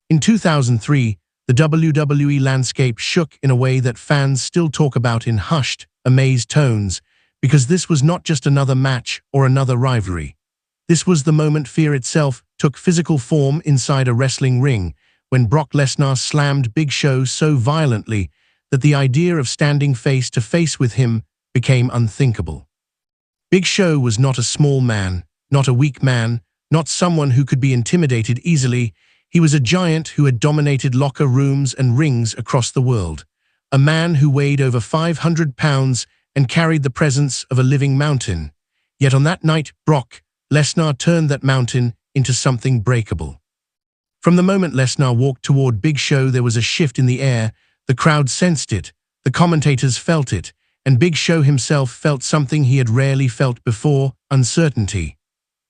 In 2003, the WWE landscape shook in a way that fans still talk about in hushed, amazed tones, because this was not just another match or another rivalry. This was the moment fear itself took physical form inside a wrestling ring, when Brock Lesnar slammed Big Show so violently that the idea of standing face to face with him became unthinkable. Big Show was not a small man, not a weak man, not someone who could be intimidated easily. He was a giant who had dominated locker rooms and rings across the world. A man who weighed over 500 pounds and carried the presence of a living mountain. Yet on that night, Brock Lesnar turned that mountain into something breakable. From the moment Lesnar walked toward Big Show, there was a shift in the air. The crowd sensed it, the commentators felt it, and Big Show himself felt something he had rarely felt before: uncertainty.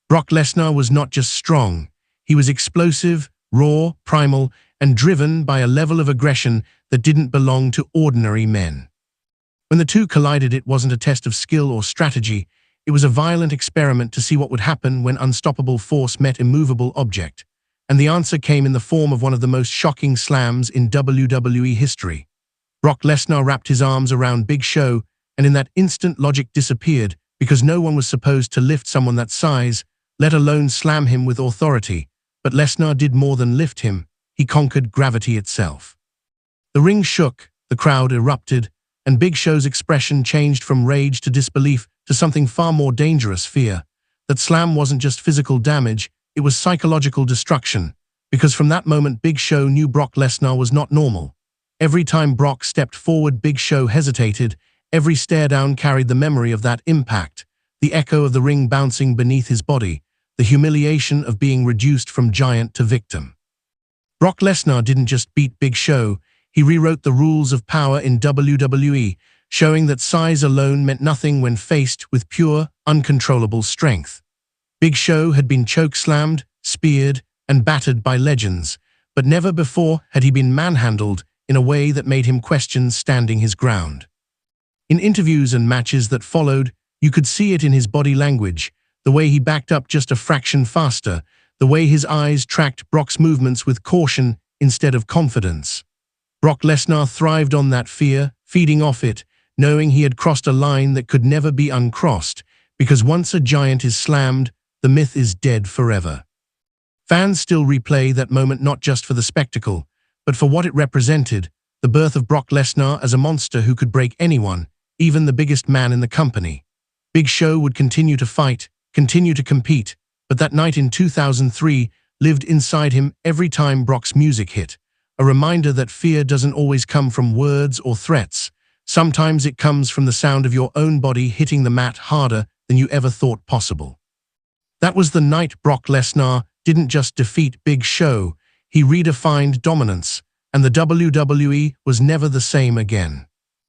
Brock Lesnar was not just strong, he was explosive, raw, primal, and driven by a level of aggression that didn't belong to ordinary men. When the two collided, it wasn't a test of skill or strategy, it was a violent experiment to see what would happen when unstoppable force met immovable object. And the answer came in the form of one of the most shocking slams in WWE history. Brock Lesnar wrapped his arms around Big Show, and in that instant logic disappeared, because no one was supposed to lift someone that size, let alone slam him with authority. But Lesnar did more than lift him, he conquered gravity itself. The ring shook, the crowd erupted, and Big Show's expression changed from rage to disbelief to something far more dangerous: fear. That slam wasn't just physical damage, it was psychological destruction, because from that moment Big Show knew Brock Lesnar was not normal. Every time Brock stepped forward, Big Show hesitated. Every stare down carried the memory of that impact, the echo of the ring bouncing beneath his body, the humiliation of being reduced from giant to victim. Brock Lesnar didn't just beat Big Show, he rewrote the rules of power in WWE, showing that size alone meant nothing when faced with pure, uncontrollable strength. Big Show had been chokeslammed, speared, and battered by legends, but never before had he been manhandled in a way that made him question standing his ground. In interviews and matches that followed, you could see it in his body language, the way he backed up just a fraction faster, the way his eyes tracked Brock's movements with caution instead of confidence. Brock Lesnar thrived on that fear, feeding off it, knowing he had crossed a line that could never be uncrossed, because once a giant is slammed, the myth is dead forever. Fans still replay that moment not just for the spectacle, but for what it represented: the birth of Brock Lesnar as a monster who could break anyone, even the biggest man in the company. Big Show would continue to fight, continue to compete, but that night in 2003 lived inside him every time Brock's music hit, a reminder that fear doesn't always come from words or threats. Sometimes it comes from the sound of your own body hitting the mat harder than you ever thought possible. That was the night Brock Lesnar didn't just defeat Big Show, he redefined dominance, and the WWE was never the same again.